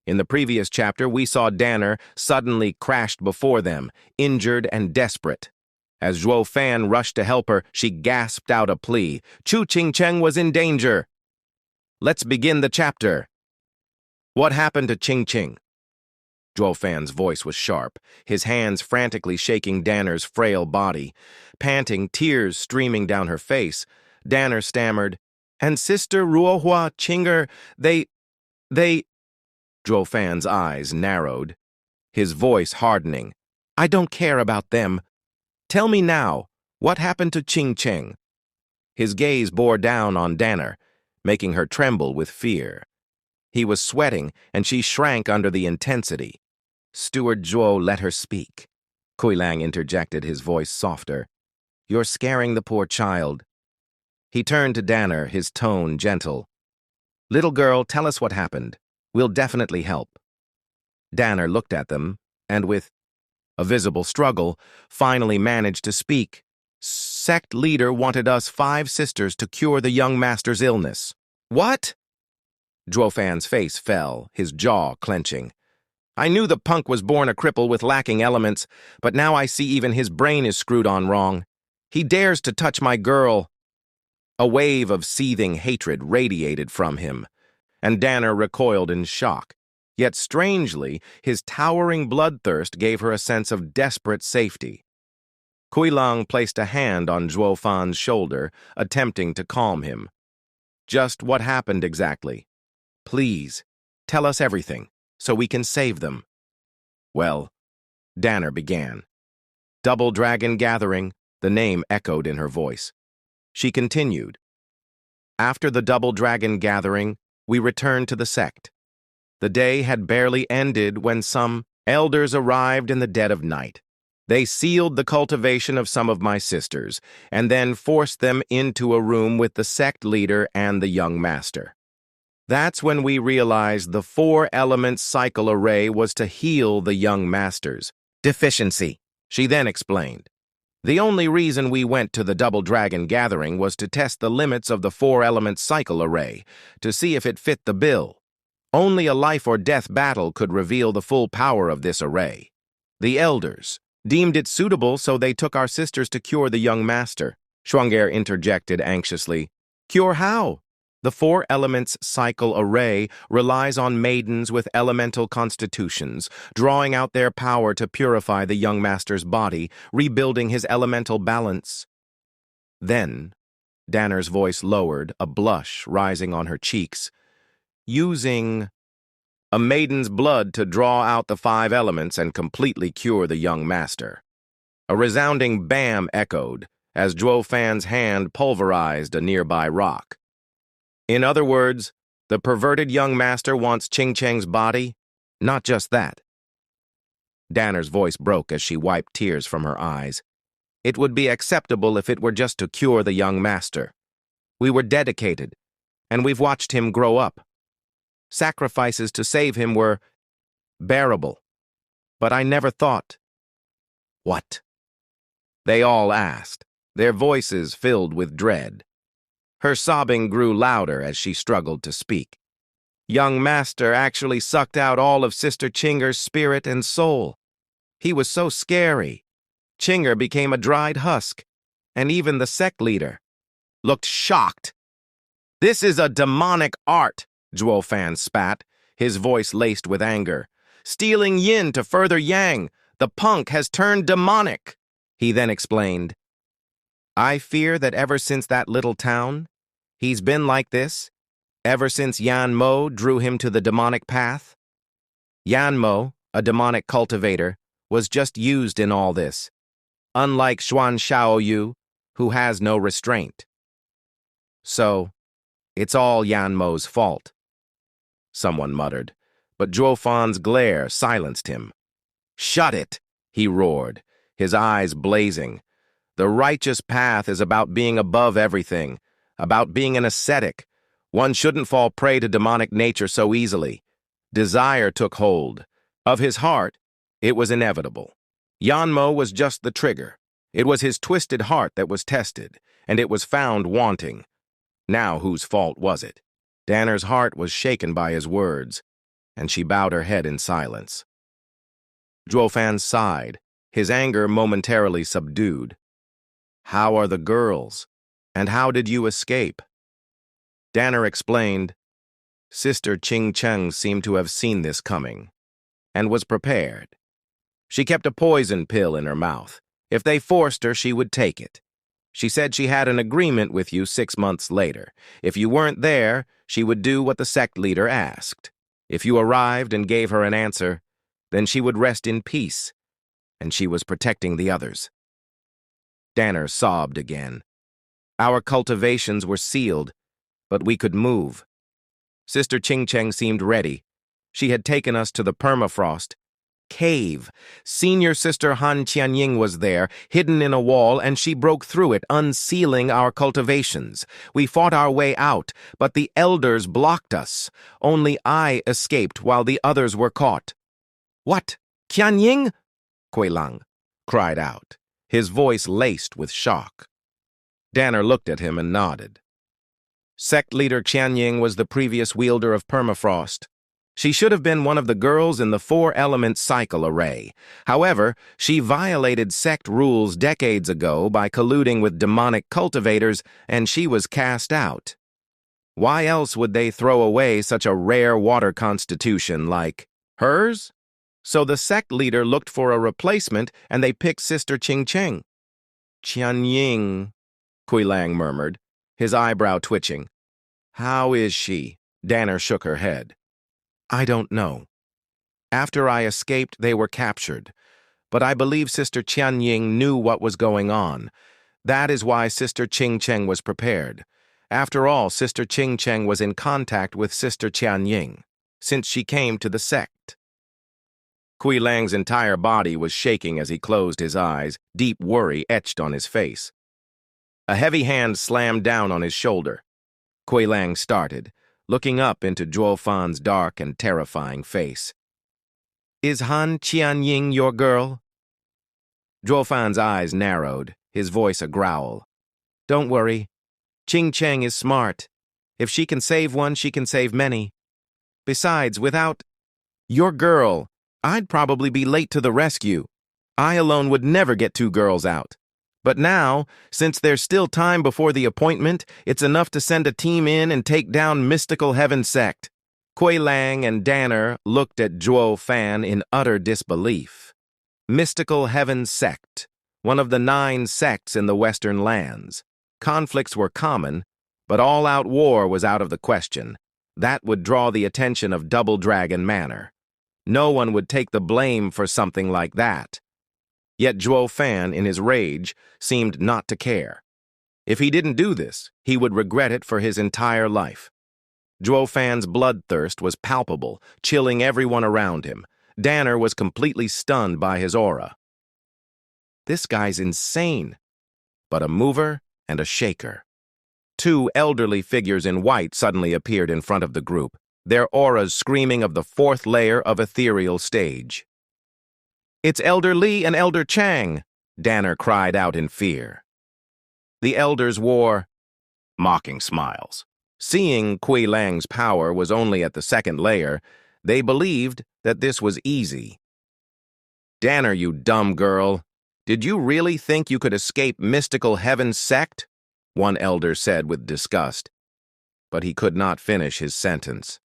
In the previous chapter, we saw Danner suddenly crashed before them, injured and desperate. As Zhuo Fan rushed to help her, she gasped out a plea. Chu Qingcheng was in danger. Let's begin the chapter. What happened to Qingqing? Zhuo Fan's voice was sharp, his hands frantically shaking Danner's frail body. Panting, tears streaming down her face, Danner stammered, "And Sister Ruohua Qinger, they... Zhuo Fan's eyes narrowed, his voice hardening. "I don't care about them. Tell me now, what happened to Qingqing?" His gaze bore down on Danner, making her tremble with fear. He was sweating, and she shrank under the intensity. "Steward Zhuo, let her speak." Kuilang interjected, his voice softer. "You're scaring the poor child." He turned to Danner, his tone gentle. "Little girl, tell us what happened. We'll definitely help." Danner looked at them, and with a visible struggle, finally managed to speak. "Sect leader wanted us 5 sisters to cure the young master's illness." "What?" Zhuo Fan's face fell, his jaw clenching. "I knew the punk was born a cripple with lacking elements, but now I see even his brain is screwed on wrong. He dares to touch my girl." A wave of seething hatred radiated from him, and Danner recoiled in shock. Yet strangely, his towering bloodthirst gave her a sense of desperate safety. Kuilang placed a hand on Zhuo Fan's shoulder, attempting to calm him. "Just what happened exactly? Please, tell us everything, so we can save them." "Well," Danner began. "Double Dragon Gathering," the name echoed in her voice. She continued. "After the Double Dragon Gathering, we returned to the sect. The day had barely ended when some elders arrived in the dead of night. They sealed the cultivation of some of my sisters, and then forced them into a room with the sect leader and the young master. That's when we realized the 4-element cycle array was to heal the young master's deficiency," she then explained. "The only reason we went to the Double Dragon Gathering was to test the limits of the 4-element cycle array, to see if it fit the bill. Only a life-or-death battle could reveal the full power of this array. The elders deemed it suitable, so they took our sisters to cure the young master." Shuang'er interjected anxiously. "Cure how?" "The 4-elements cycle array relies on maidens with elemental constitutions, drawing out their power to purify the young master's body, rebuilding his elemental balance." Then, Danner's voice lowered, a blush rising on her cheeks. "Using a maiden's blood to draw out the 5 elements and completely cure the young master." A resounding bam echoed as Zhuo Fan's hand pulverized a nearby rock. "In other words, the perverted young master wants Qingcheng's body? Not just that." Danner's voice broke as she wiped tears from her eyes. "It would be acceptable if it were just to cure the young master. We were dedicated, and we've watched him grow up. Sacrifices to save him were bearable. But I never thought—" "What?" they all asked, their voices filled with dread. Her sobbing grew louder as she struggled to speak. "Young master actually sucked out all of Sister Qinger's spirit and soul. He was so scary. Qinger became a dried husk, and even the sect leader looked shocked." "This is a demonic art," Zhuo Fan spat, his voice laced with anger. "Stealing yin to further yang. The punk has turned demonic." He then explained, "I fear that ever since that little town, he's been like this, ever since Yan Mo drew him to the demonic path. Yan Mo, a demonic cultivator, was just used in all this, unlike Xuan Xiaoyu, who has no restraint. So, it's all Yan Mo's fault," someone muttered, but Zhuo Fan's glare silenced him. "Shut it," he roared, his eyes blazing. "The righteous path is about being above everything, about being an ascetic. One shouldn't fall prey to demonic nature so easily." Desire took hold. Of his heart, it was inevitable. Yanmo was just the trigger. It was his twisted heart that was tested, and it was found wanting. Now whose fault was it? Danner's heart was shaken by his words. and she bowed her head in silence. Zhuofan sighed, his anger momentarily subdued. "How are the girls? And how did you escape?" Danner explained. Sister Qing Cheng seemed to have seen this coming, and was prepared. She kept a poison pill in her mouth. If they forced her, she would take it. She said she had an agreement with you 6 months later. If you weren't there, she would do what the sect leader asked. If you arrived and gave her an answer, then she would rest in peace, and she was protecting the others. Danner sobbed again. Our cultivations were sealed, but we could move. Sister Qing Cheng seemed ready. She had taken us to the permafrost cave. Senior Sister Han Qianying was there, hidden in a wall, and she broke through it, unsealing our cultivations. We fought our way out, but the elders blocked us. Only I escaped while the others were caught. "What? Qianying?" Kuei-lang cried out, his voice laced with shock. Danner looked at him and nodded. Sect leader Qianying was the previous wielder of permafrost. She should have been one of the girls in the 4-element cycle array. However, she violated sect rules decades ago by colluding with demonic cultivators, and she was cast out. Why else would they throw away such a rare water constitution like hers? So the sect leader looked for a replacement, and they picked Sister Qing Cheng. "Qianying," Kuei-lang murmured, his eyebrow twitching. "How is she?" Danner shook her head. "I don't know. After I escaped, they were captured. But I believe Sister Qianying knew what was going on. That is why Sister Qing Cheng was prepared. After all, Sister Qing Cheng was in contact with Sister Qianying, since she came to the sect." Kuei-lang's entire body was shaking as he closed his eyes, deep worry etched on his face. A heavy hand slammed down on his shoulder. Kuei-lang started, looking up into Zhuofan's dark and terrifying face. "Is Han Qianying your girl?" Zhuofan's eyes narrowed, his voice a growl. "Don't worry. Qing Cheng is smart. If she can save one, she can save many. Besides, without your girl, I'd probably be late to the rescue. I alone would never get 2 girls out. But now, since there's still time before the appointment, it's enough to send a team in and take down Mystical Heaven Sect." Kuei-lang and Danner looked at Zhuofan in utter disbelief. Mystical Heaven Sect, one of the 9 sects in the Western lands. Conflicts were common, but all-out war was out of the question. That would draw the attention of Double Dragon Manor. No one would take the blame for something like that. Yet Zhuofan, in his rage, seemed not to care. If he didn't do this, he would regret it for his entire life. Zhuofan's bloodthirst was palpable, chilling everyone around him. Danner was completely stunned by his aura. This guy's insane, but a mover and a shaker. 2 elderly figures in white suddenly appeared in front of the group, their auras screaming of the 4th layer of ethereal stage. "It's Elder Li and Elder Chang," Danner cried out in fear. The elders wore mocking smiles. Seeing Kuei-lang's power was only at the 2nd layer, they believed that this was easy. "Danner, you dumb girl. Did you really think you could escape Mystical Heaven Sect?" one elder said with disgust. But he could not finish his sentence.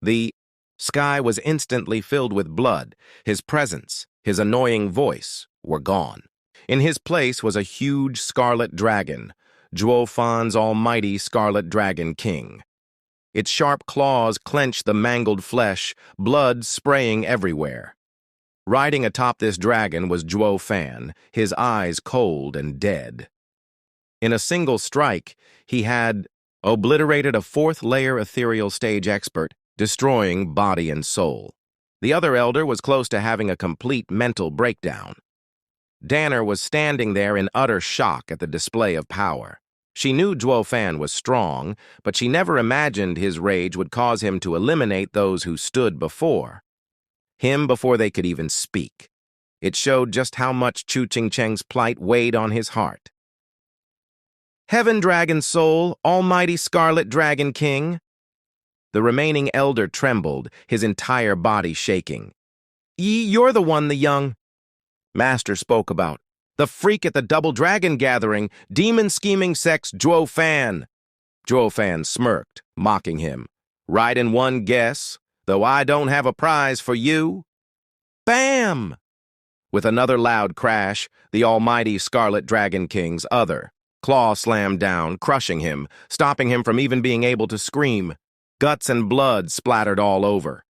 The sky was instantly filled with blood. His presence, his annoying voice, were gone. In his place was a huge scarlet dragon, Zhuofan's almighty Scarlet Dragon King. Its sharp claws clenched the mangled flesh, blood spraying everywhere. Riding atop this dragon was Zhuofan, his eyes cold and dead. In a single strike, he had obliterated a 4th layer ethereal stage expert, destroying body and soul. The other elder was close to having a complete mental breakdown. Danner was standing there in utter shock at the display of power. She knew Zhuofan was strong, but she never imagined his rage would cause him to eliminate those who stood before they could even speak. It showed just how much Chu Qing Cheng's plight weighed on his heart. "Heaven Dragon Soul, Almighty Scarlet Dragon King." The remaining elder trembled, his entire body shaking. You're the one the young master spoke about. The freak at the Double Dragon gathering, demon-scheming sex Zhuo Fan. Zhuo Fan smirked, mocking him. Right in one guess, though I don't have a prize for you. Bam! With another loud crash, the almighty Scarlet Dragon King's other claw slammed down, crushing him, stopping him from even being able to scream. Guts and blood splattered all over.